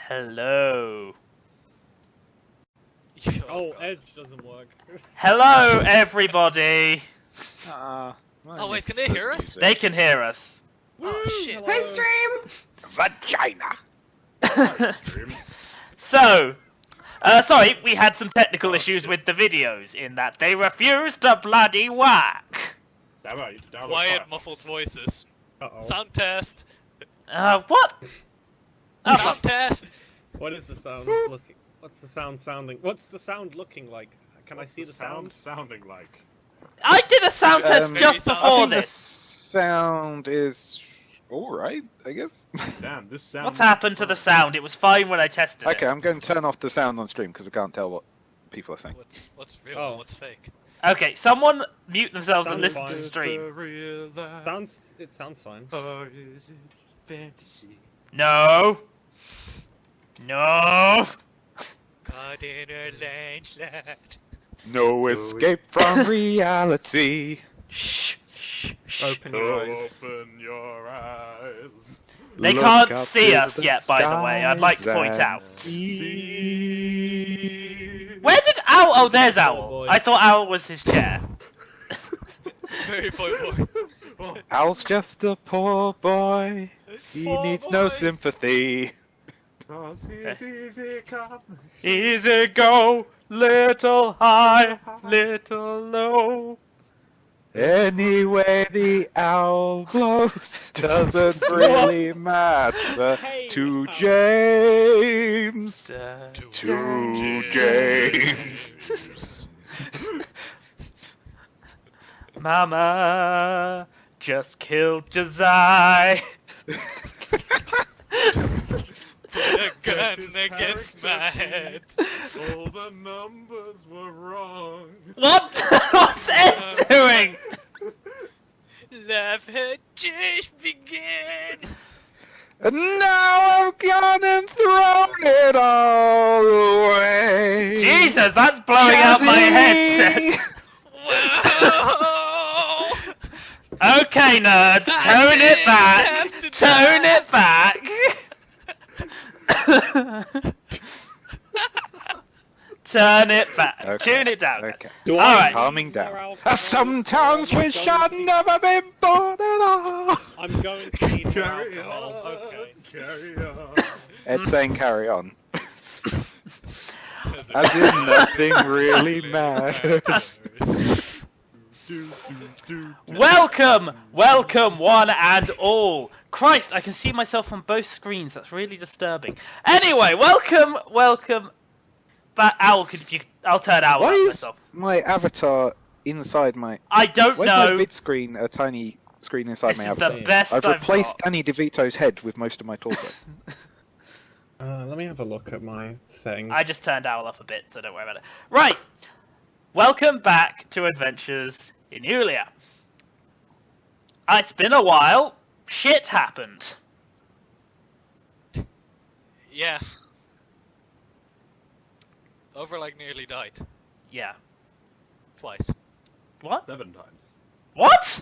Hello. Oh, Edge doesn't work. Hello, everybody. Oh wait, can they hear us? They can hear us. Oh shit. Hello. Hey, stream! Vagina! So, sorry, we had some technical issues with the videos in that they refused to bloody work. Quiet, muffled voices. Sound test. What? Oh, Sound test. What is the sound looking? What's the sound sounding? What's the sound looking like? Can I see the sound? Sounding like? I did a sound test just I before I think the this. sound is alright, I guess. Damn, this sound. What's happened to the sound? It was fine when I tested Okay, it. I'm going to turn off the sound on stream because I can't tell what people are saying. What's real? Oh. And what's fake? Okay, someone mute themselves and Sounds listen to fine. the stream. It sounds fine. Or is it fantasy? No. No. Caught in a landslide. No escape from reality. Shh. Shh. Shh. Open your eyes. Open your eyes. They Look can't up see to us the yet, by the way. I'd like to skies point and out. see. Where did Owl? Oh, there's Oh, Owl. boy. I thought Owl was his chair. Very boy. Owl's just a poor boy. He Poor needs no boy. sympathy. Cause he's easy come. Easy go, little high, little low. Anyway, the owl blows doesn't really matter Hey, to Owl. James. To James. Mama just killed Josiah. Put a gun His against my head. character All the numbers were wrong. What? What's Ed doing? Life had just begun. And now I've gone and thrown it all away. Jesus, that's blowing out my headset. Whoa! Okay, nerds, tone it back. Tone it back. Turn it back. Okay, Tune it down. Okay. Do All right. Calming down. Owl, Sometimes wish I'd never been born at all. I'm going to need more Carry alcohol. on. Okay. Carry on. Ed's saying carry on. As in nothing really matters. Welcome, welcome, one and all. Christ, I can see myself on both screens. That's really disturbing. Anyway, welcome. But Owl, I'll turn Owl Why up is myself. my avatar inside my... I don't Where's know. my vid screen, a tiny screen inside This my is avatar? the best I've I've replaced got. Danny DeVito's head with most of my torso. Let me have a look at my settings. I just turned Owl up a bit, so don't worry about it. Right. Welcome back to Adventures in Eulea. It's been a while. Shit happened. Yeah. Overlag nearly died. Yeah. Twice. What? 7 times. What?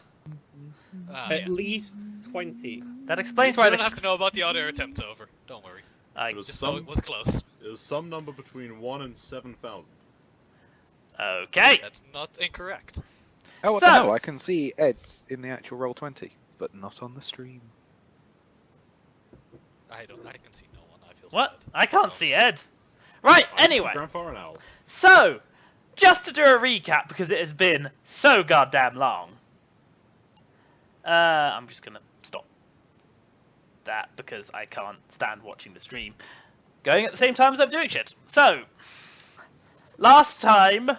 At least 20. That explains You why don't the... have to know about the other attempt over. Don't worry. I... Just know it was close. It was some number between 1 and 7,000. Okay. That's not incorrect. Oh, what So- the hell? I can see Ed's in the actual Roll20, but not on the stream. I can see no one. I feel What? sad. I can't see Ed. Right, I can see anyway. Grandpa and Owl. So, just to do a recap, because it has been so goddamn long. I'm just gonna stop that, because I can't stand watching the stream going at the same time as I'm doing shit. So, last time,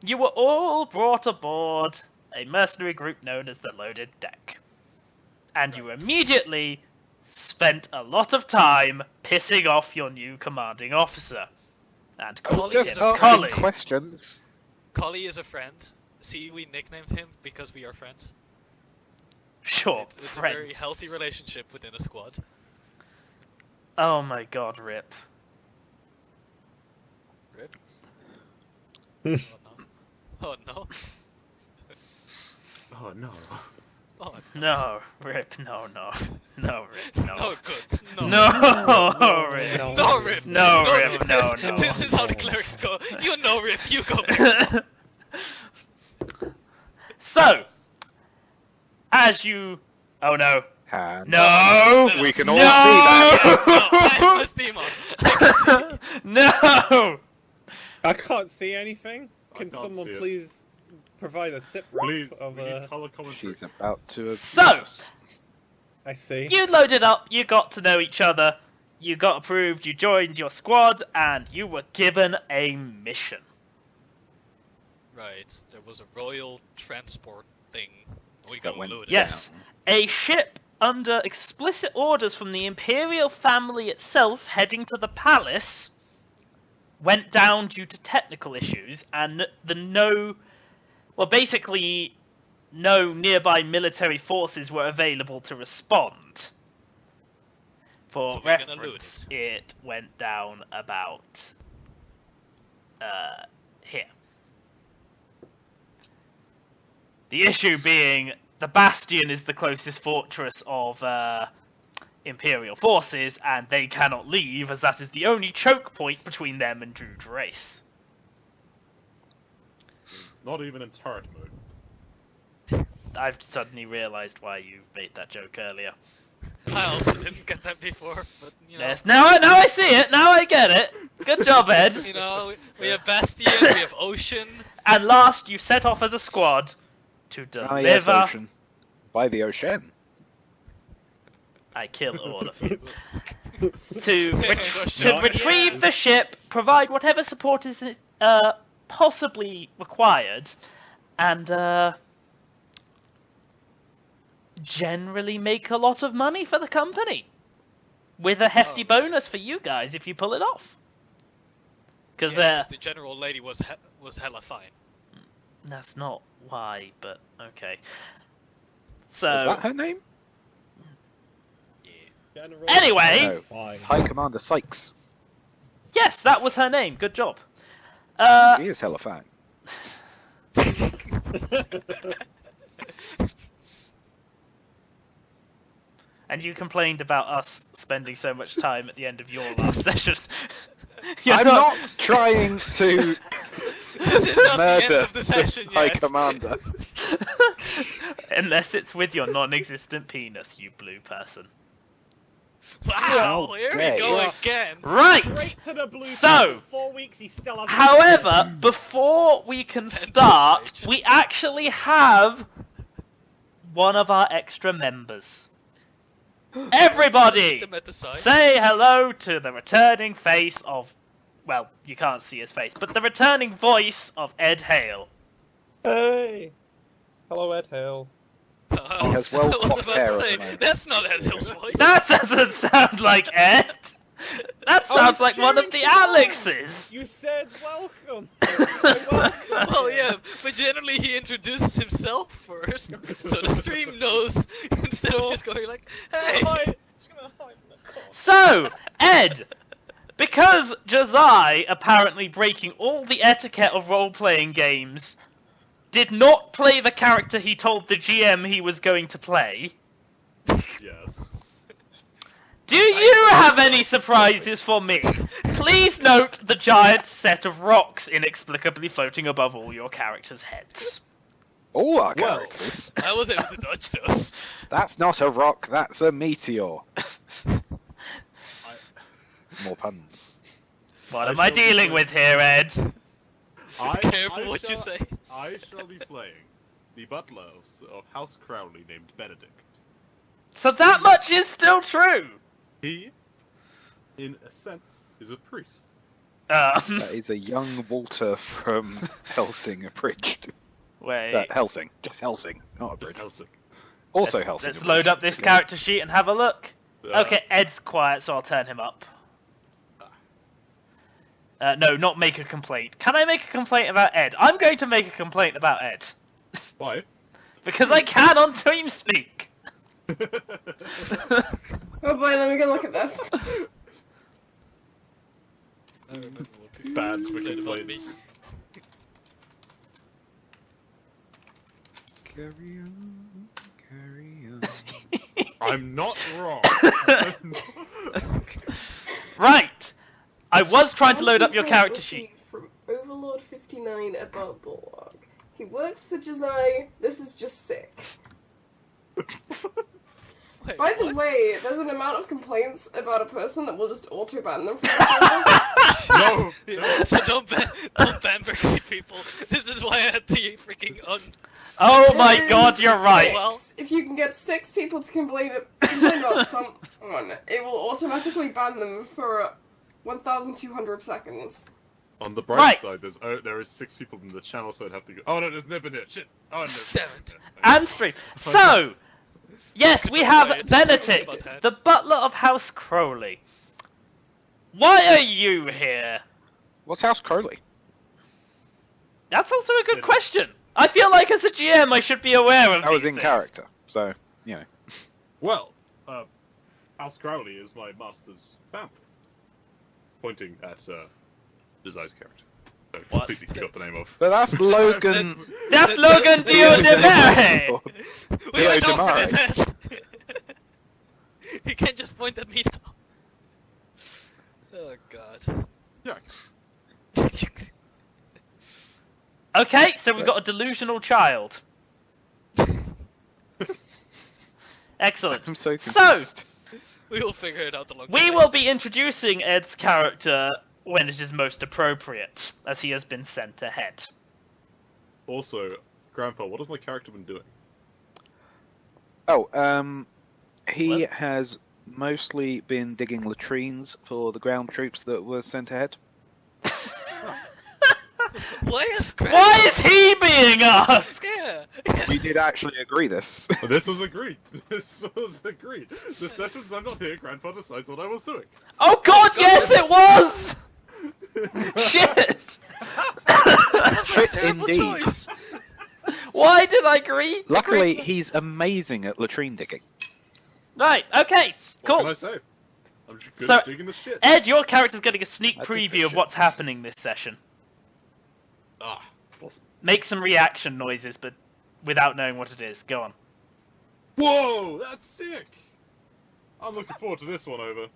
you were all brought aboard a mercenary group known as the Loaded Deck. And you immediately spent a lot of time pissing off your new commanding officer. And calling Just him asking Collie. questions. Collie is a friend. See, we nicknamed him because we are friends. Sure, It's a friend. very healthy relationship within a squad. Oh my god, Rip. Rip? Hmm. Oh no. Oh no. Oh no. Oh, No, Rip, no, Rip, no. no good. No. No, Rip. No, Rip. No, Rip, no. This is how the clerics go. You know, Rip, you go. So, as you... Oh no. Hand. No! We can all see that. No, I have my Steam on. I can see. No! I can't see anything. I Can can't someone see it. please provide a sit Please, of we need color commentary. She's about to abuse So- us. I see. You loaded up, you got to know each other, you got approved, you joined your squad, and you were given a mission. Right, there was a royal transport thing. We That got went loaded. Yes, a ship under explicit orders from the Imperial family itself heading to the palace went down due to technical issues, and basically no nearby military forces were available to respond. For So we're gonna reference, loot it went down about here. The issue being the Bastion is the closest fortress of Imperial forces, and they cannot leave, as that is the only choke point between them and Druid race. It's not even in turret mode. I've suddenly realised why you made that joke earlier. I also didn't get that before, but you know. Yes, now I see it. Now I get it. Good job, Ed. You know, we have Bastion, we have Ocean. And last, you set off as a squad to deliver. Ah, yes, ocean. By the ocean. I kill all of you. to Sure, retrieve yes. the ship, provide whatever support is possibly required, and generally make a lot of money for the company, with a hefty bonus for you guys if you pull it off. Because Yeah, 'cause the general lady was hella fine. that's not why, but okay. So Was that her name? Yeah. General- Anyway- No. Fine. High Commander Sykes. yes, that was her name. Good job. She is hella fine. And you complained about us spending so much time at the end of your last session. You're I'm not trying to This is not the end murder of the session High yet. Commander. Unless it's with your non-existent penis, you blue person. Wow, How here dare we go you. again. Right! Straight to the blue. So- people. 4 weeks, he still hasn't. However, before we can start, we actually have one of our extra members. Everybody! Them at the side. Say hello to the returning face of... Well, you can't see his face, but the returning voice of Ed Hale. Hey. Hello, Ed Hale. He has well I was cropped about hair to at say, the moment. that's not Ed Hill's voice. That doesn't sound like Ed! That sounds like one of the Alexes! You said welcome. Welcome. Well, yeah, but generally he introduces himself first, so the stream knows, instead of just going like, hey! Hi. Just gonna hide in the corner. So, Ed, because Jazai, apparently breaking all the etiquette of role-playing games, did not play the character he told the GM he was going to play, Yes. do you have any surprises for me? Please note the giant set of rocks inexplicably floating above all your characters' heads. All our Well. characters. I was able to dodge those. That's not a rock, that's a meteor. More puns. What I am I shall be dealing playing- with here, Ed? Careful what you say. I shall be playing the butler of House Crowley named Benedict. So that much is still true! He, in a sense, is a priest. That is a young Walter from Helsing abridged. Wait. Helsing. Just Helsing, not Just abridged. Helsing. Also Helsing. Let's abridged. load up this character sheet and have a look. Uh, Okay, Ed's quiet, so I'll turn him up. No, not make a complaint. Can I make a complaint about Ed? I'm going to make a complaint about Ed. Why? Because I can on TeamSpeak! Oh boy, let me go look at this. I remember what people Bad for complained about me. complaints. Carry on, carry I'm not wrong. Right. I was trying to load up your character sheet. From Overlord 59 about Prologue. He works for Jazai. This is just sick. Wait, By the what? way, there's an amount of complaints about a person that will just auto-ban them from the server. No. So don't ban brigade people. This is why I had the freaking Oh my There god, is you're right. six. If you can get 6 people to complain about someone, it will automatically ban them for 1,200 seconds. On the bright Right. side, there is 6 people in the channel, so I'd have to go. Oh no, there's Nib in it. Shit. Oh no. Damn it. And stream. So, yes, we have Right, Benedict, about that. the butler of House Crowley. Why are you here? What's House Crowley? That's also a good question. I feel like as a GM I should be aware of I was these in things. character, so, you know. Well, House Crowley is my master's family. Pointing at Desai's character. I What? completely forgot the name of. But that's Logan... That's Logan Diodemere! We went Theo over his Demare. head. You can't just point at me now. Oh god. Yeah. Okay, so we've got a delusional child. Excellent. I'm so So, confused. We will figure it out along the we way. will be introducing Ed's character when it is most appropriate, as he has been sent ahead. Also, Grandpa, what has my character been doing? Oh, he What? has mostly been digging latrines for the ground troops that were sent ahead. Why is Why is he being asked? Yeah. We did actually agree this. This was agreed. This was agreed. The sessions I'm not here, Grandpa decides what I was doing. Oh god, yes it was! Shit! Shit, Terrible indeed. choice. Why did I agree? Luckily, Agree? he's amazing at latrine digging. Right, okay, What can cool. I say? I'm just good So, at digging the shit. Ed, your character's getting a sneak I think preview they of should. what's happening this session. Ah, awesome. Make some reaction noises, but without knowing what it is. Go on. Whoa, that's sick! I'm looking forward to this one over.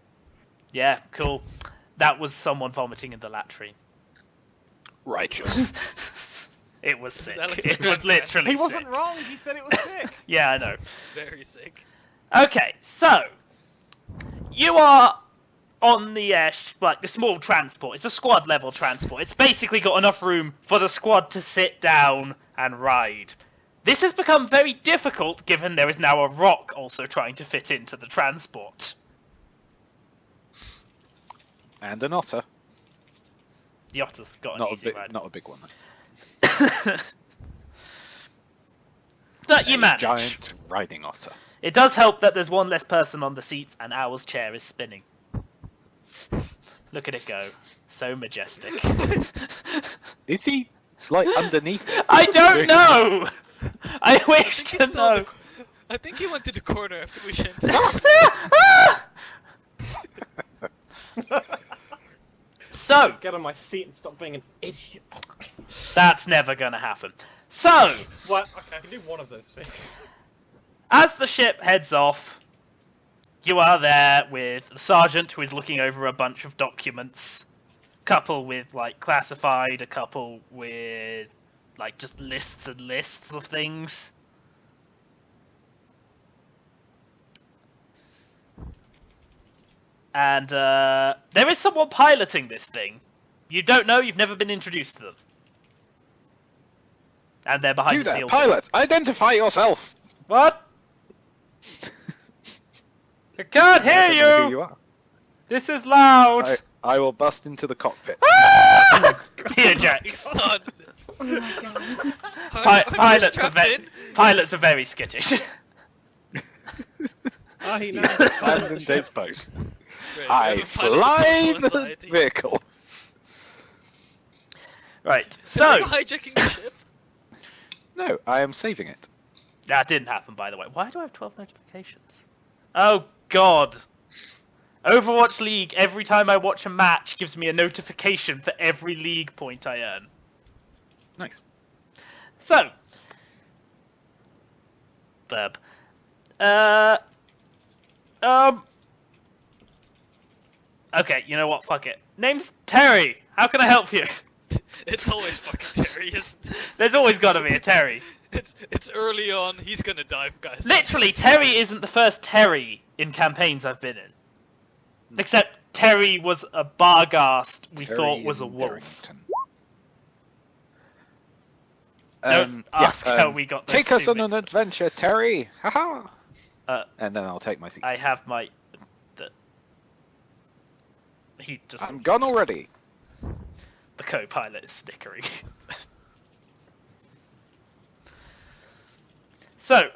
Yeah, cool. That was someone vomiting in the latrine. Righteous. It was sick. That looks It pretty was bad. literally He wasn't sick. wrong. He said it was sick. Yeah, I know. Very sick. Okay, so you are on the like the small transport. It's a squad level transport. It's basically got enough room for the squad to sit down and ride. This has become very difficult given there is now a rock also trying to fit into the transport. And an otter. The otter's got an Not a, easy big, ride. not a big one, though. But you A manage. giant riding otter. It does help that there's one less person on the seats and Owl's chair is spinning. Look at it go. So majestic. Is he, like, underneath it? I don't Doing- know! I I wish think, to he's still in know. I think he went to the corner after we sent So, Get on my seat and stop being an idiot. that's never gonna happen. So, What? Okay, I can do one of those things. as the ship heads off, you are there with the sergeant who is looking over a bunch of documents. Couple with, like, classified, a couple with, like, just lists and lists of things. And, there is someone piloting this thing. You don't know, you've never been introduced to them. And they're behind You the there, sealed pilot! Identify yourself! What? I can't I don't know hear who you! are. This is loud! I will bust into the cockpit. Here, Jack. God. Oh my god. Pilots are very skittish. Ah, he knows. Abandon Dave's post. Great, I we have a pilot fly with the anxiety. vehicle. Right, Are so... you hijacking the ship? No, I am saving it. That didn't happen, by the way. Why do I have 12 notifications? Oh, God. Overwatch League, every time I watch a match, gives me a notification for every league point I earn. Nice. So... Verb. Okay, you know what? Fuck it. Name's Terry. How can I help you? It's always fucking Terry, isn't it? There's always got to be a Terry. It's early on. He's gonna die, guys. Literally, Terry isn't the first Terry in campaigns I've been in. Except Terry was a barghast we Terry thought was a in wolf. Darrington. Don't ask how we got those Take us two on an mixed up. adventure, Terry! Haha! And then I'll take my seat. I have my... He just... I'm gone already! The co-pilot is snickering. So,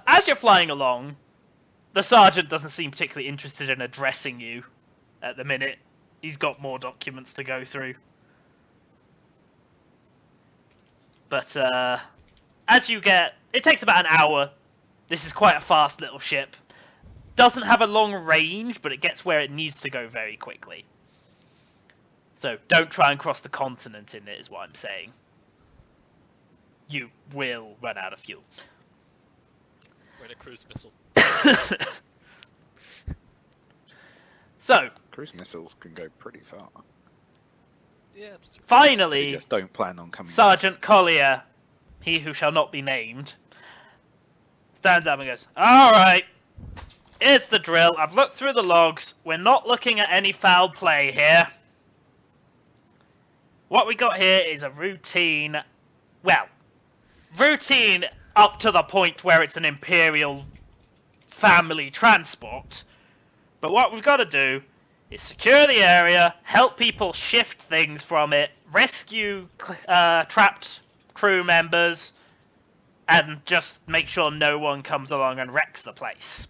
as you're flying along, the sergeant doesn't seem particularly interested in addressing you at the minute. He's got more documents to go through. But, as you get... It takes about an hour. This is quite a fast little ship. Doesn't have a long range, but it gets where it needs to go very quickly. So, don't try and cross the continent in it, is what I'm saying. You will run out of fuel. We're in a cruise missile. So, Cruise missiles can go pretty far. Yeah, it's true. We finally, just don't plan on coming. Sergeant Collier, he who shall not be named, stands up and goes, "Alright, it's the drill. I've looked through the logs. We're not looking at any foul play here. What we got here is a routine, well, routine up to the point where it's an Imperial family transport. But what we've got to do is secure the area, help people shift things from it, rescue trapped crew members, and just make sure no one comes along and wrecks the place.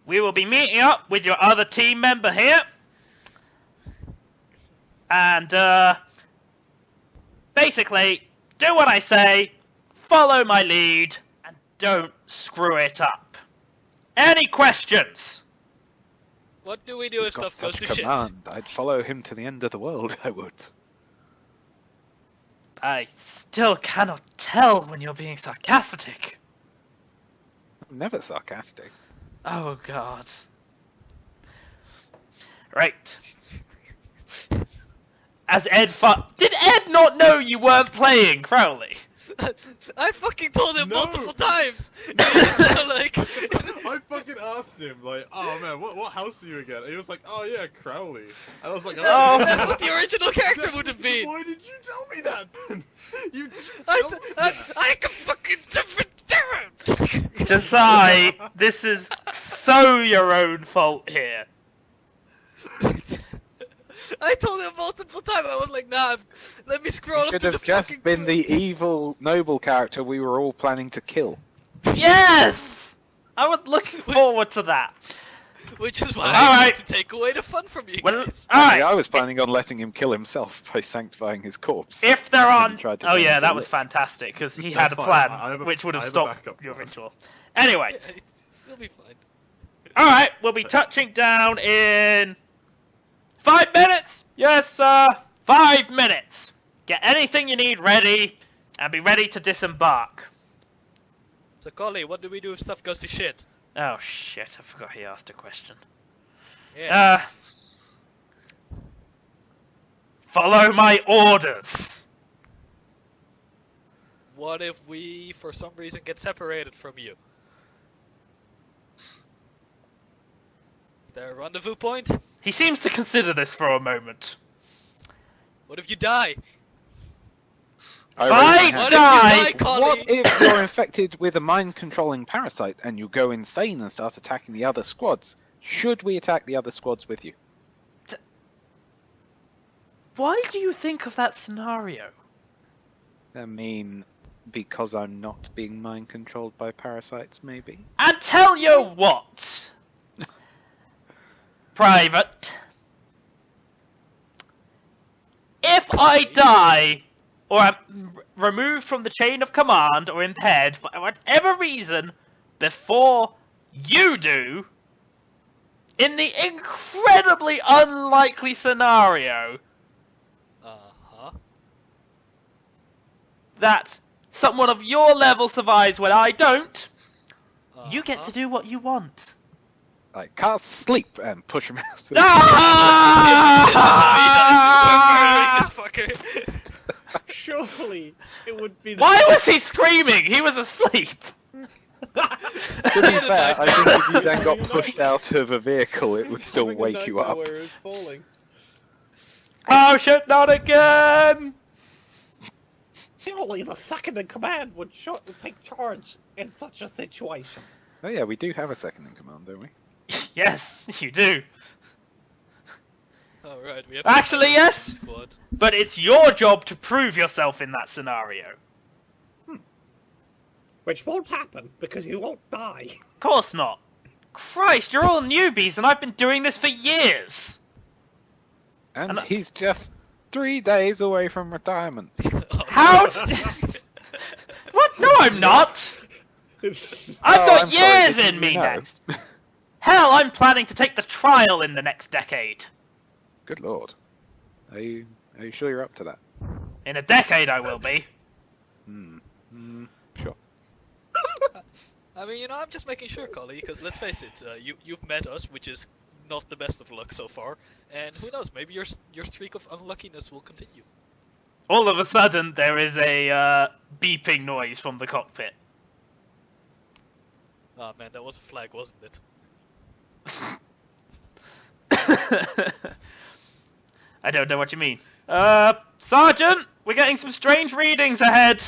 We will be meeting up with your other team member here. And, basically, do what I say, follow my lead, and don't screw it up. Any questions?" What do we do He's if got stuff goes such to shit? command. I'd follow him to the end of the world, I would. I still cannot tell when you're being sarcastic. I'm never sarcastic. Oh, God. Right. As Ed Did Ed not know you weren't playing Crowley? I fucking told him No. multiple times. He's like, I fucking asked him, like, oh man, what house are you again? And he was like, oh yeah, Crowley. And I was like, Oh. that's what the original character would have been. Why did you tell me that then? You I can fucking different. Josiah, this is so your own fault here. I told him multiple times. I was like, nah, let me scroll You up could to the have just fucking been the evil noble character we were all planning to kill. Yes! I was looking forward to that. Which is why All I right. need to take away the fun from you Well, guys. alright. I was planning on letting him kill himself by sanctifying his corpse. If there Then are... he tried to Oh turn yeah, into that a was lich. fantastic, because he That's had a fine. plan, I have a- which would have I have a stopped backup your plan. ritual. Anyway, Yeah, you'll be fine. alright, we'll be touching down in... 5 minutes? Yes, sir. 5 minutes. Get anything you need ready, and be ready to disembark. So, Collie, what do we do if stuff goes to shit? Oh shit, I forgot he asked a question. Yeah. Follow my orders. What if we, for some reason, get separated from you? Is there a rendezvous point? He seems to consider this for a moment. What if you die? I If raise my I hand. What die- if you die, Collie? What if you're infected with a mind-controlling parasite and you go insane and start attacking the other squads? Should we attack the other squads with you? Why do you think of that scenario? I mean, because I'm not being mind-controlled by parasites, maybe? I tell you what, Private. If I die, or am removed from the chain of command, or impaired for whatever reason, before you do, in the incredibly unlikely scenario Uh-huh. that someone of your level survives when I don't, You get to do what you want. I can't sleep and push him out. Ah! We're murdering this fucker. Surely it would be. Why was he screaming? He was asleep. To be fair, I think if you then got pushed out of a vehicle, it would still Having a wake you nightmare up. where he was falling. Oh shit, not again! Surely the second in command would take charge in such a situation. Oh yeah, we do have a second in command, don't we? Yes, you do. Alright, we have Actually, yes. Squad. But it's your job to prove yourself in that scenario. Which won't happen, because you won't die. Of course not. Christ, you're all newbies and I've been doing this for years! And And he's just 3 days away from retirement. How? What? No, I'm not! I've Oh, got I'm sorry, years didn't in me you know? next! Hell, I'm planning to take the trial in the next decade. Good lord. Are you sure you're up to that? In a decade I will be. Sure. I mean, I'm just making sure, Collie, because let's face it, you've met us, which is not the best of luck so far, and who knows, maybe your streak of unluckiness will continue. All of a sudden, there is a beeping noise from the cockpit. Ah man, that was a flag, wasn't it? I don't know what you mean. Sergeant, we're getting some strange readings ahead.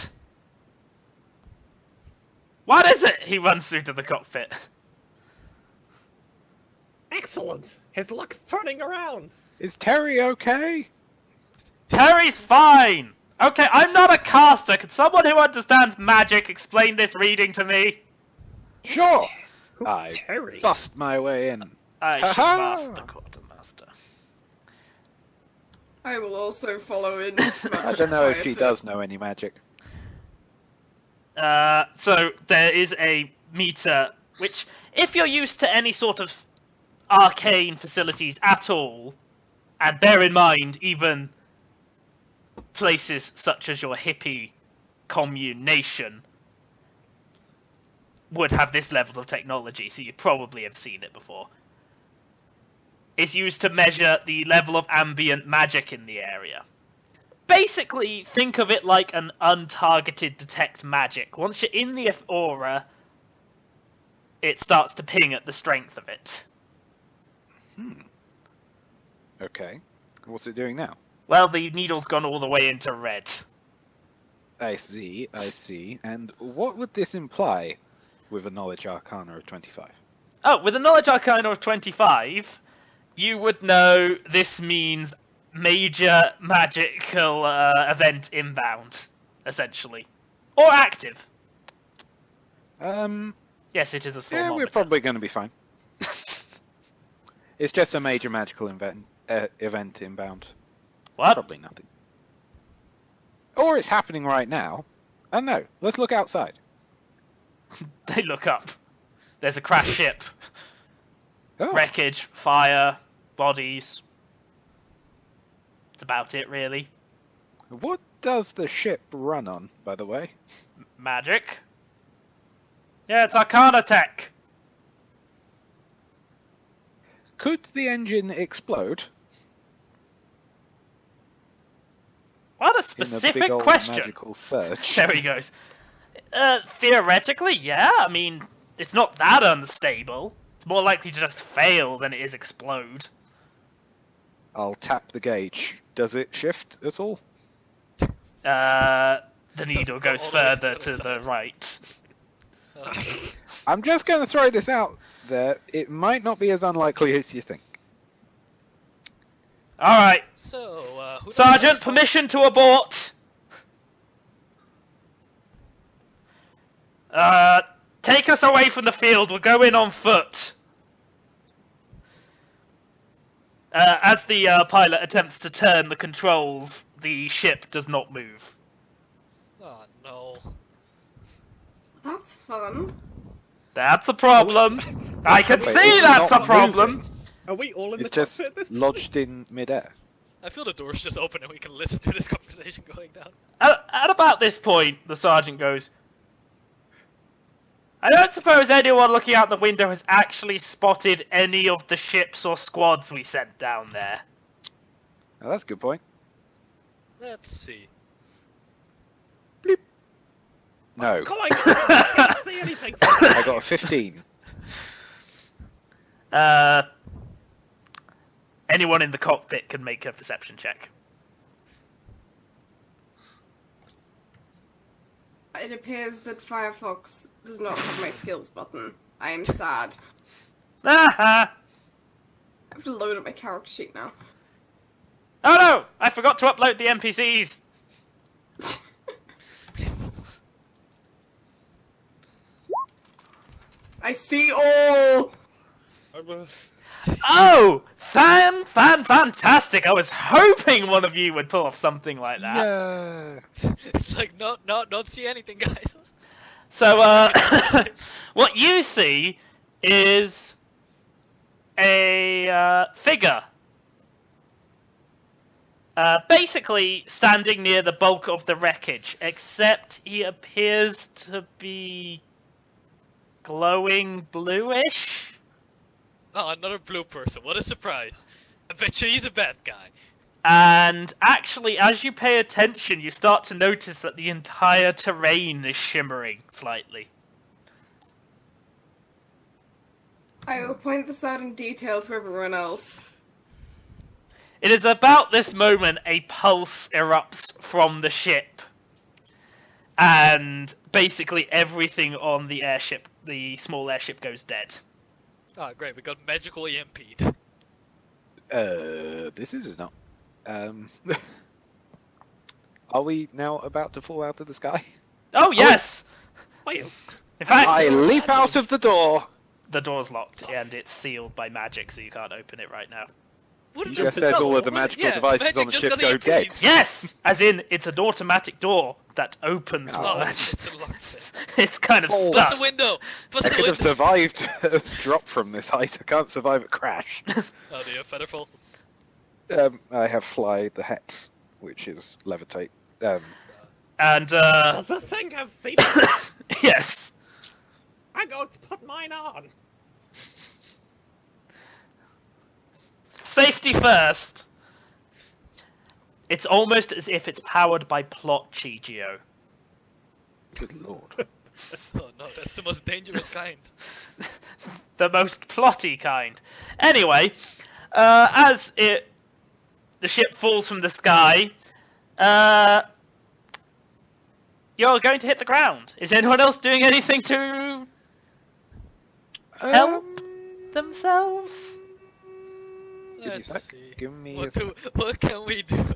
What is it? He runs through to the cockpit. Excellent! His luck's turning around! Is Terry okay? Terry's fine. Okay, I'm not a caster. Can someone who understands magic explain this reading to me? Sure! Who's I Terry? bust my way in. I should Ha-ha! ask the quartermaster. I will also follow in. I don't know if she does know any magic. So there is a meter which, if you're used to any sort of arcane facilities at all, and bear in mind even places such as your hippie commune nation would have this level of technology, so you probably have seen it before. It's used to measure the level of ambient magic in the area. Basically, think of it like an untargeted detect magic. Once you're in the aura, it starts to ping at the strength of it. Okay. What's it doing now? Well, the needle's gone all the way into red. I see, I see. And what would this imply with a knowledge arcana of 25? Oh, with a knowledge arcana of 25, you would know this means major magical event inbound, essentially. Or active. Yes, it is a Yeah, we're thermometer. probably going to be fine. It's just a major magical event inbound. What? Probably nothing. Or it's happening right now. I don't know. Let's look outside. They look up. There's a crashed ship. Oh, Wreckage, fire, bodies. That's about it, really. what does the ship run on, by the way? Magic. Yeah, it's Arcana Tech. Could the engine explode? What a In a specific big old question. magical surge. There he goes. Theoretically, yeah. I mean, it's not that unstable. It's more likely to just fail than it is explode. I'll tap the gauge. Does it shift at all? The needle go goes all the way to further the to other the side. right. I'm just going to throw this out there. It might not be as unlikely as you think. Alright. So, who knows Sergeant, how far- permission to abort. Take us away from the field. We'll go in on foot. As the pilot attempts to turn the controls, the ship does not move. Oh no. That's fun. That's a problem. I can Wait, see it's that's a not problem. moving. Are we all in It's the just cockpit at this point? lodged in midair. I feel the door's just open and we can listen to this conversation going down. At about this point, the sergeant goes, I don't suppose anyone looking out the window has actually spotted any of the ships or squads we sent down there. Oh, that's a good point. Let's see. No, Come on, I can't see anything. I got a 15. Anyone in the cockpit can make a perception check. It appears that Firefox does not have my skills button. I am sad. I I have to load up my character sheet now. Oh no! I forgot to upload the NPCs! I see all! Oh! Fantastic! I was hoping one of you would pull off something like that. Yeah. It's like, no, don't see anything, guys. So, what you see is a figure. Basically standing near the bulk of the wreckage, except he appears to be glowing bluish. Oh, another blue person. What a surprise. I bet you he's a bad guy. And actually, as you pay attention, you start to notice that the entire terrain is shimmering slightly. I will point this out in detail to everyone else. It is about this moment a pulse erupts from the ship. And basically everything on the airship, the small airship, goes dead. Ah, great. We got magically EMP'd. This is not. Are we now about to fall out of the sky? Oh, yes! Wait, In fact, I leap out of the door! the door's locked and it's sealed by magic, so you can't open it right now. What You did just said no, all of the what- magical yeah, devices magic on the just ship got go EMP'd. dead. Yes! As in, it's an automatic door that opens with Oh, magic. It's a locked set. It's kind of Oh. Bust stuck. the window! Bust I the could window! have survived a drop from this height. I can't survive a crash. Oh, do you have Featherfall? I have fly the hats, which is levitate. And, does the thing have feet? yes. I'm going to put mine on. Safety first. It's almost as if it's powered by plot chi, Geo. Good lord. Oh no, that's the most dangerous kind. The most plotty kind. Anyway, as the ship falls from the sky, you're going to hit the ground. Is anyone else doing anything to help themselves? Give me a Let's sec. see. Give me What, a what can we do?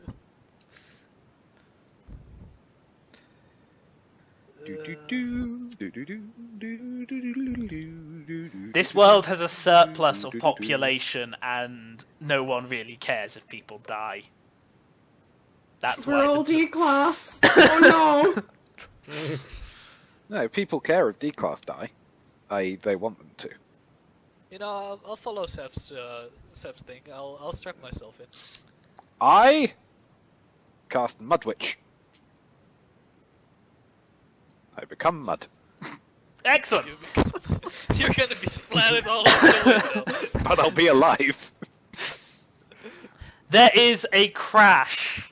This world has a surplus of population, and no one really cares if people die. That's We're why. all D-class. Oh no! No, people care if D-class die. They want them to. You know, I'll follow Seth's thing. I'll strap myself in. I cast Mud Witch. I become mud. Excellent. You're gonna be splattered all over the window. But I'll be alive. There is a crash,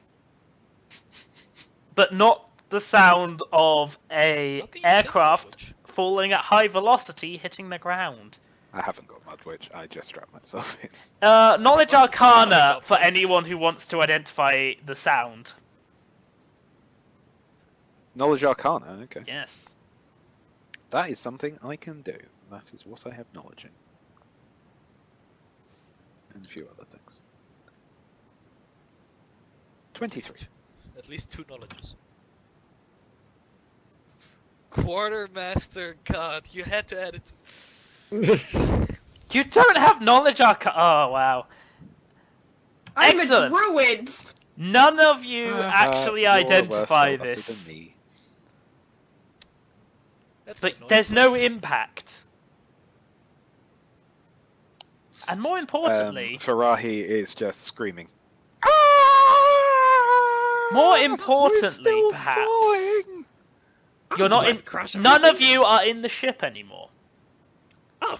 but not the sound of a How can you aircraft change falling at high velocity hitting the ground. I haven't got Mud Witch, I just strap myself in. Knowledge Arcana for anyone who wants to identify the sound. Knowledge Arcana, okay. Yes. That is something I can do. That is what I have knowledge in. And a few other things. 23. At least 2 knowledges. Quartermaster, God, you had to add it. You don't have Knowledge Arcana. Oh, wow. I'm Excellent. a druid! None of you actually You're a worse identify spellcaster this. than me. That's But not there's knowledge. no impact. And more importantly, Farahi is just screaming. more We're importantly, still perhaps, falling! You're not in. Crash None of you are in the ship anymore. Oh.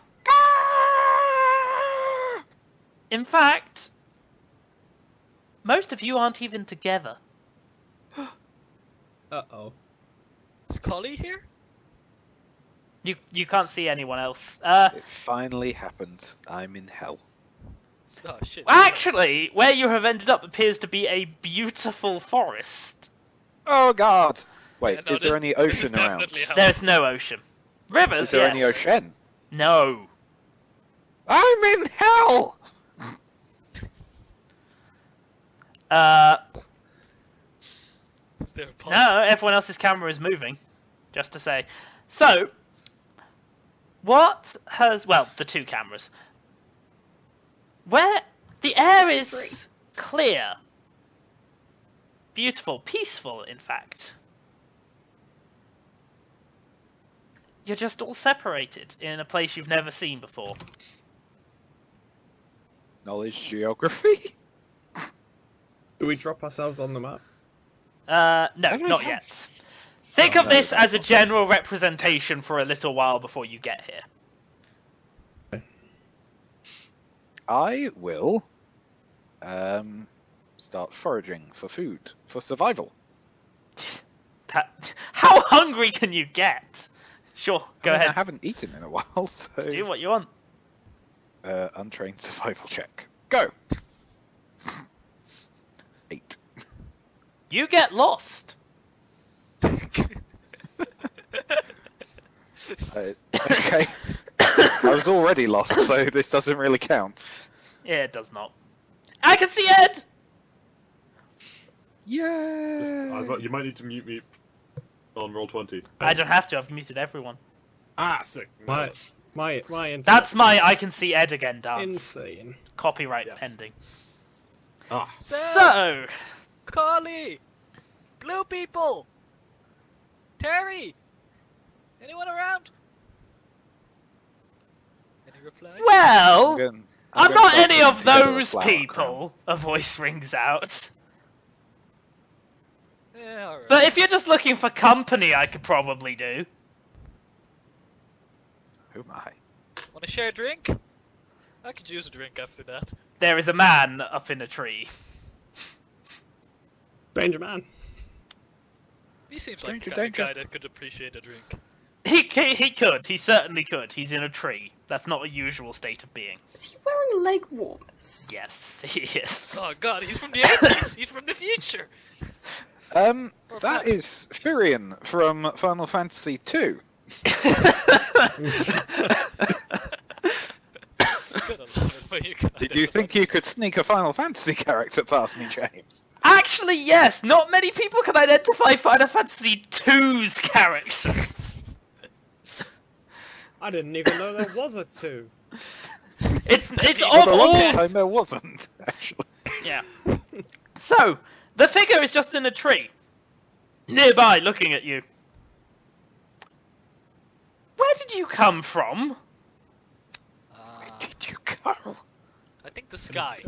In fact, most of you aren't even together. Uh-oh. Is Collie here? You can't see anyone else. It finally happened. I'm in hell. Oh shit. Actually, where you have ended up appears to be a beautiful forest. Oh god! Wait, Yeah, no, is there any ocean around? There's no ocean. Rivers, Is there yes. any ocean? No. I'm in hell! Is there a pond? No, everyone else's camera is moving. Just to say. So, what has... Well, the two cameras. Where... The air is clear. Beautiful. Peaceful, in fact. You're just all separated in a place you've never seen before. Knowledge geography? Do we drop ourselves on the map? No, don't not have- yet. Think Oh, of no, this that's as a general representation for a little while before you get here. I will start foraging for food, for survival. How hungry can you get? Sure, go I mean, ahead. I haven't eaten in a while, so... Do what you want. Untrained survival check. Go! 8. You get lost. Okay. I was already lost, so this doesn't really count. Yeah, it does not. I can see Ed! Yeah. You might need to mute me on roll 20. I don't have to, I've muted everyone. Ah, sick. My internet. That's my I can see Ed again dance. insane. Copyright Yes. pending. Ah. So, Collie! Blue people! Terry! Anyone around? Any reply? well, I'm gonna not start any putting of together a those flower people, a voice rings out. Yeah, alright. But if you're just looking for company, I could probably do. Who am I? Wanna share a drink? I could use a drink after that. There is a man up in a tree. Stranger man. He seems Stranger like the kind of danger. guy that could appreciate a drink. He could. He certainly could. He's in a tree. That's not a usual state of being. Is he wearing leg warmers? Yes, he is. Oh god, he's from the 80s! He's from the future! Or That past. is Firion from Final Fantasy II. Good on that, but you got Did it. you think you could sneak a Final Fantasy character past me, James? Actually, yes. Not many people can identify Final Fantasy II's characters. I didn't even know there was a 2. It's For of the longest all. time there wasn't, actually. Yeah. So the figure is just in a tree, nearby, looking at you. Where did you come from? Did you go? I think the sky.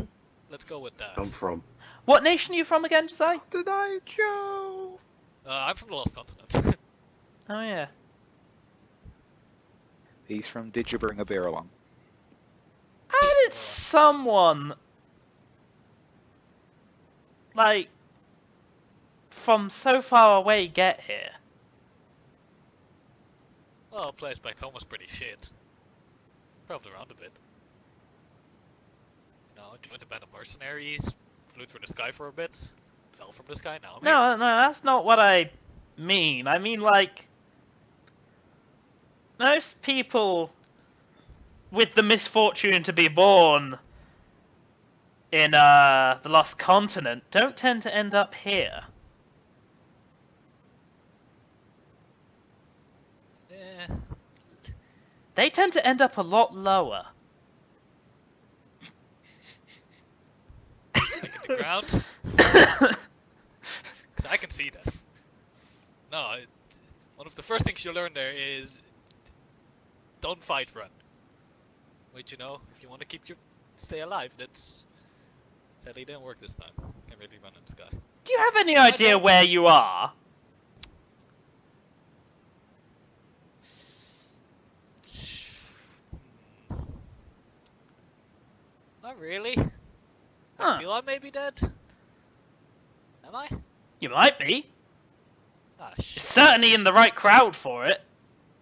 Let's go with that. I'm from. What nation are you from again, Josiah? Did I go? I'm from the Lost Continent. Oh yeah. He's from Did You Bring a Beer Along? How did someone, like, from so far away get here? Well, a place back home was pretty shit. Traveled around a bit. You know, joined a band of mercenaries, flew through the sky for a bit, fell from the sky now. I'm here. No, that's not what I mean. I mean, like, most people with the misfortune to be born in the Lost Continent don't tend to end up here. Eh, They tend to end up a lot lower. like in the ground. 'Cause I can see that. No, one of the first things you learn there is don't fight, run. Wait, you know, if you want to stay alive, that's sadly didn't work this time. Can't really run in the sky. Do you have any idea don't. where you are? Not really. Huh. I feel I may be dead. Am I? You might be. Ah, You're shit. certainly in the right crowd for it.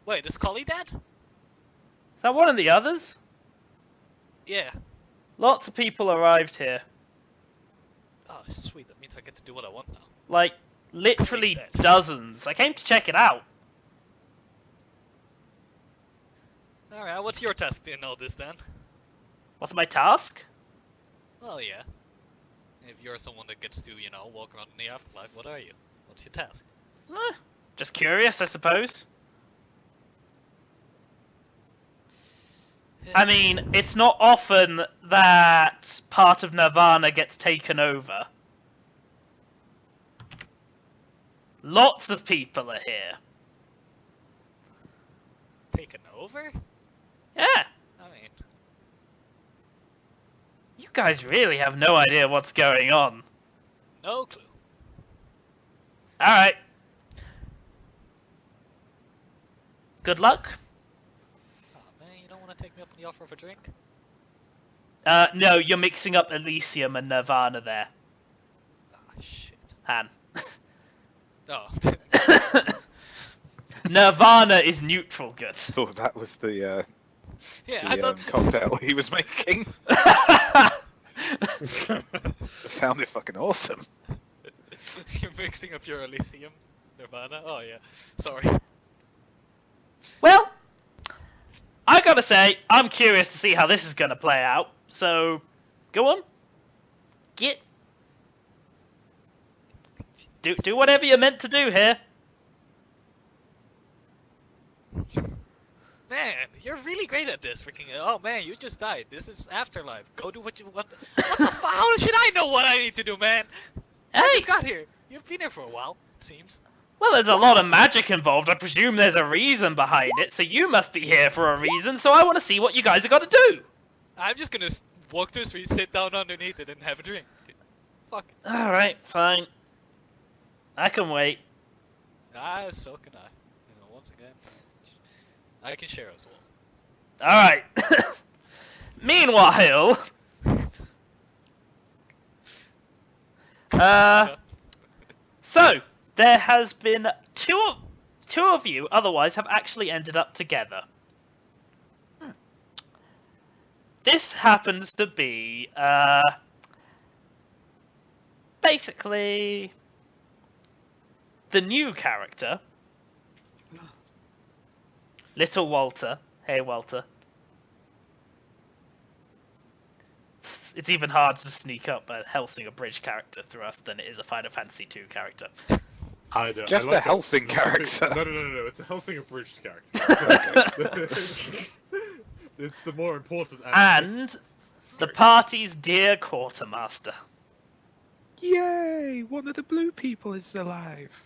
Wait, is Collie dead? Is that one of the others? Yeah. Lots of people arrived here. Oh, sweet. That means I get to do what I want now. Like, literally Dead. dozens. I came to check it out. Alright, what's your task in all this then? What's my task? Well, yeah. If you're someone that gets to, walk around in the afterlife, what are you? What's your task? Just curious, I suppose. I mean, it's not often that part of Nirvana gets taken over. Lots of people are here. Taken over? Yeah, I mean, you guys really have no idea what's going on. no clue. Alright. Good luck. Oh man, you don't want to take me up on the offer of a drink? No, you're mixing up Elysium and Nirvana there, Ah, shit. Han. Oh. Nirvana is neutral good. Thought that was the Yeah, I thought... cocktail he was making. It sounded fucking awesome. You're mixing up your Elysium, Nirvana? Oh yeah, sorry. Well, I gotta say, I'm curious to see how this is gonna play out. So, go on. Do whatever you're meant to do here. Man, you're really great at this. Freaking, oh man, you just died. This is afterlife. Go do what you want. What the fuck? How should I know what I need to do, man? I Hey! just got here. You've been here for a while, it seems. Well, there's a lot of magic involved. I presume there's a reason behind it, so you must be here for a reason, so I want to see what you guys are gonna do. I'm just gonna walk through the street, sit down underneath it, and have a drink. Fuck. Alright, fine. I can wait. Ah, so can I. Once again, I can share as well. Alright. Meanwhile... So, there has been two of you otherwise have actually ended up together. This happens to be, basically the new character, Little Walter. Hey, Walter. It's even harder to sneak up a Hellsinger Bridge character through us than it is a Final Fantasy II character. I know. Just I like a Helsing character. No. It's a Helsinger Bridged character. It's the more important. And the party's dear quartermaster. Yay! One of the blue people is alive.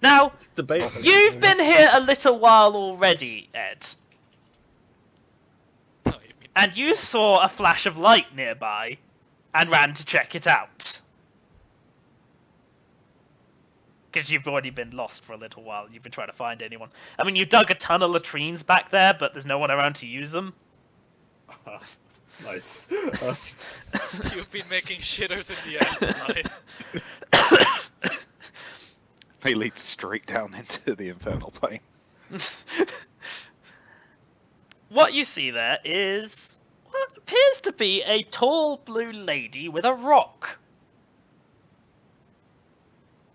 Now, It's debatable. you've been here a little while already, Ed, Oh, you mean and you saw a flash of light nearby and ran to check it out. Because you've already been lost for a little while. You've been trying to find anyone. I mean, you dug a ton of latrines back there, but there's no one around to use them. Nice. you've been making shitters in the afterlife. They lead straight down into the infernal plane. What you see there is what appears to be a tall blue lady with a rock.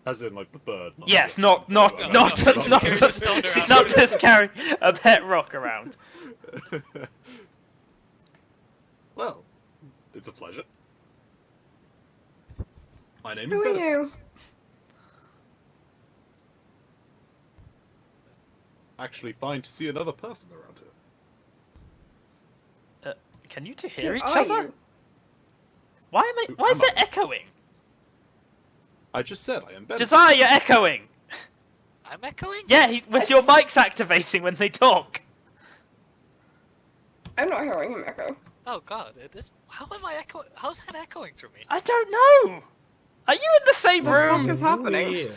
As in, like, the bird. Yes, the- not carries a stone she's around. not just carrying a pet rock around. Well, it's a pleasure. My name is Who are Bennett. you? Actually, fine to see another person around here. Can you two hear Who each are other? you? Why Who is am there I? echoing? I just said I am Bennett. Josiah, you're echoing. I'm echoing? Yeah, with your mics activating when they talk. I'm not hearing him echo. Oh god, how am I echoing? How's that echoing through me? I don't know. Are you in the same What the fuck room? is happening? Weird.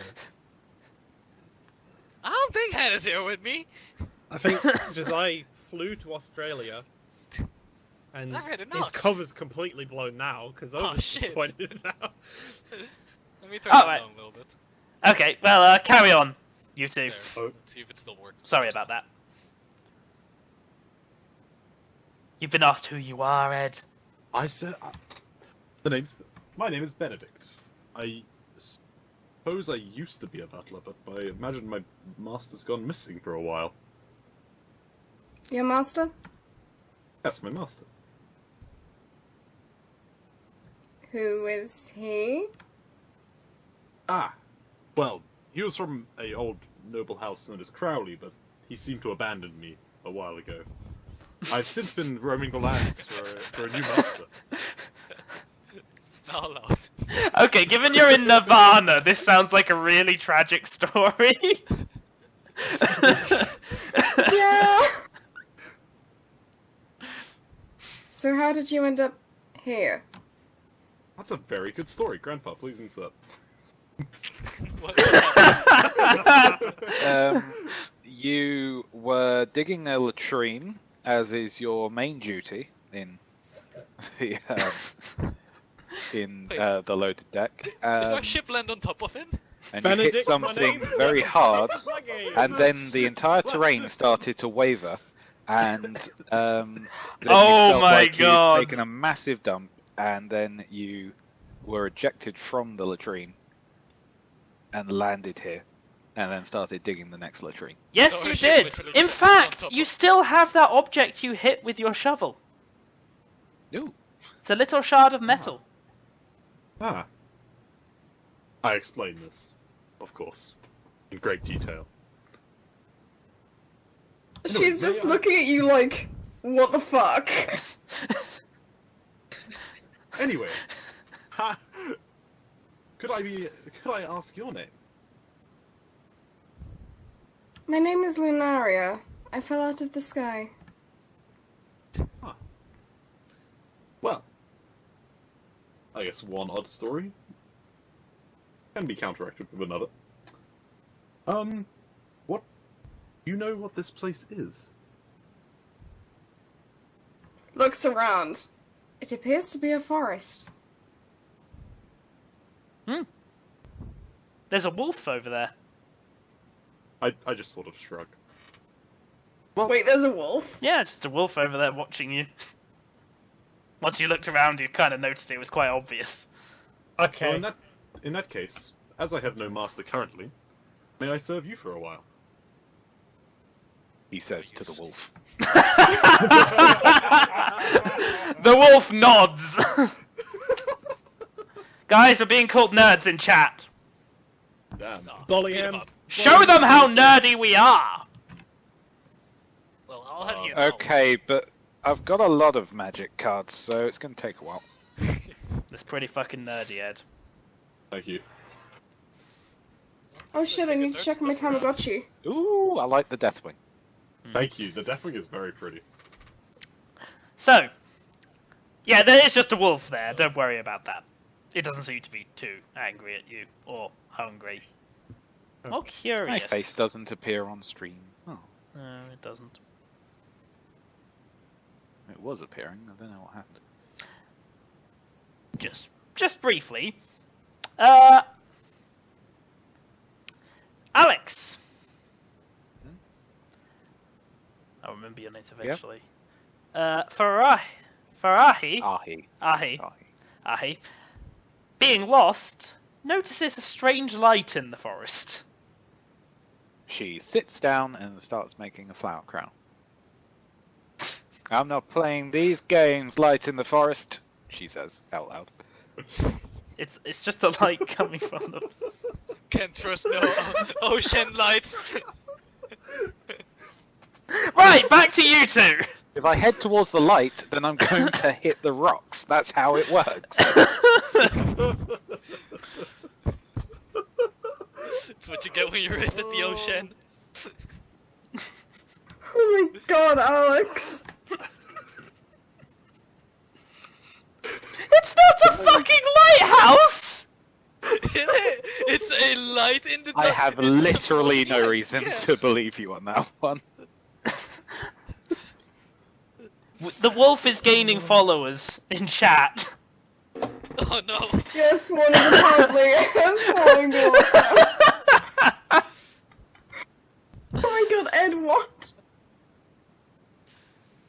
I don't think Hannah's here with me. I think Josiah flew to Australia, And I'd rather his not. cover's completely blown now because Oh, shit. pointed it out. Let me turn Oh, it right. down a little bit. Okay, well, carry on, you two. There. Oh. Let's see if it still works. Sorry about that. You've been asked who you are, Ed. I said my name is Benedict. I suppose I used to be a butler, but I imagine my master's gone missing for a while. Your master? That's my master. Who is he? Ah, well, he was from a old noble house known as Crowley, but he seemed to abandon me a while ago. I've since been roaming the lands for a new master. Not allowed. Okay, given you're in Nirvana, this sounds like a really tragic story. Yeah. So how did you end up here? That's a very good story, Grandpa. Please insert. What? You were digging a latrine, as is your main duty in the the loaded deck. Did our ship land on top of him? And Benedict, you hit my something name? very hard, Sluggy. and then the entire terrain started to waver, and then Oh you felt my like God. you'd taken a massive dump, and then you were ejected from the latrine and landed here, and then started digging the next latrine. Yes, So you our ship did. literally In landed on fact, top you of- still have that object you hit with your shovel. Ooh. It's a little shard of metal. Ah. I explained this, of course, in great detail. Anyway, She's just may I- looking at you like, what the fuck? Anyway, ha, could I ask your name? My name is Lunaria. I fell out of the sky. Well, I guess one odd story can be counteracted with another. What? You know what this place is? Looks around. It appears to be a forest. There's a wolf over there. I just sort of shrug. Wait, there's a wolf? Yeah, just a wolf over there watching you. Once you looked around, you kind of noticed it was quite obvious. Okay. Well, in that case, as I have no master currently, may I serve you for a while? He says to the wolf. The wolf nods. Guys, we're being called nerds in chat. Damn. Bully Beat him. up. Show them how nerdy we are. Well, I'll have you know. Okay, but I've got a lot of magic cards, so it's going to take a while. That's pretty fucking nerdy, Ed. Thank you. Oh shit, I need to check my Tamagotchi. Ooh, I like the Deathwing. Thank you. The Deathwing is very pretty. So, yeah, there is just a wolf there. Don't worry about that. It doesn't seem to be too angry at you or hungry. Or My curious. face doesn't appear on stream. Oh, No, it doesn't. it was appearing. I don't know what happened. Just briefly. Alex. I'll remember your name eventually. Farahi. Ahi. Ahi. Ahi. Ahi. Being lost, notices a strange light in the forest. She sits down and starts making a flower crown. I'm not playing these games, light in the forest, she says out loud. It's just a light coming from the. Can't trust no ocean lights. Right, back to you two. If I head towards the light, then I'm going to hit the rocks. That's how it works. That's what you get when you're at the ocean. Oh my god, Alex! It's not a fucking lighthouse. It's a light in the I dark. have It's a literally fucking no light, reason yeah. to believe you on that one. The wolf is gaining followers in chat. Oh no! Yes, one is apparently following the wolf. Oh my god, Ed, what?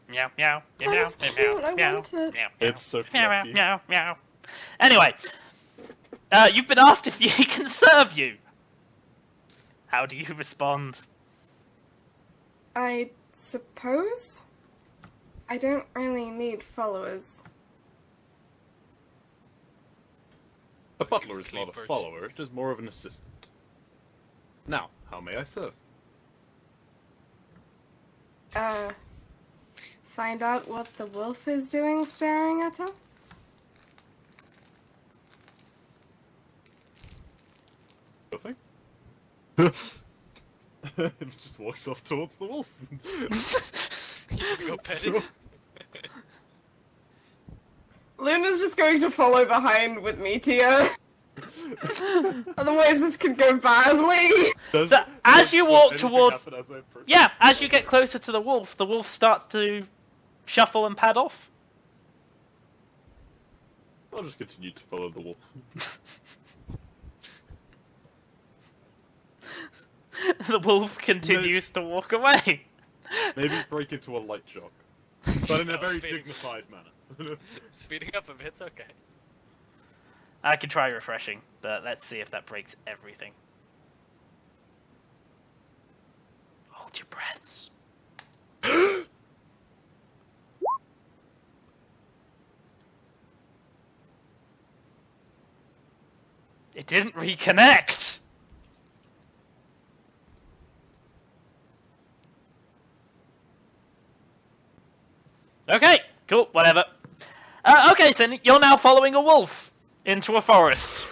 Meow, meow, meow, meow, That's meow, cute, I meow, want it. meow, meow, It's so meow, meow, fluffy. meow, meow. Anyway, you've been asked if he can serve you. How do you respond? I suppose? I don't really need followers. A butler is not a Clean follower, it is more of an assistant. Now, how may I serve? Find out what the wolf is doing staring at us? Nothing? It just walks off towards the wolf. You can go pet Sure. it. Luna's just going to follow behind with me, Tia. Otherwise this could go badly. So, as you walk anything towards- happen as I approach? Yeah, as you get closer to the wolf starts to shuffle and pad off. I'll just continue to follow the wolf. The wolf continues to walk away. Maybe break into a light jog. But in a No, very speeding. dignified manner. Speeding up a bit, okay. I can try refreshing, but let's see if that breaks everything. Hold your breaths. It didn't reconnect! Okay, cool, whatever. Okay, so you're now following a wolf into a forest,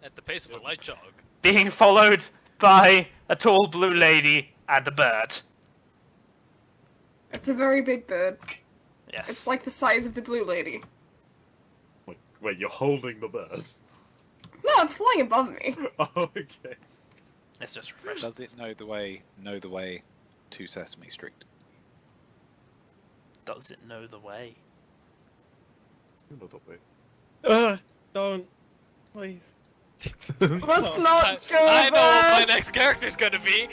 At the pace of a light jog. being followed by a tall blue lady and a bird. It's a very big bird. Yes. It's like the size of the blue lady. Wait, you're holding the bird? No, it's flying above me. Oh, okay. Let's just refresh. Does it know the way to Sesame Street? Does it know the way? You know the way. Don't. Please. Let's I not go know what my there! next character's gonna be.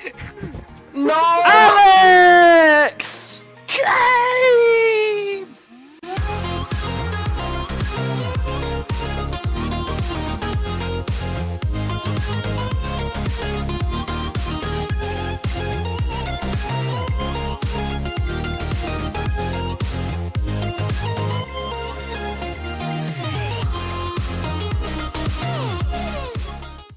No! Alex!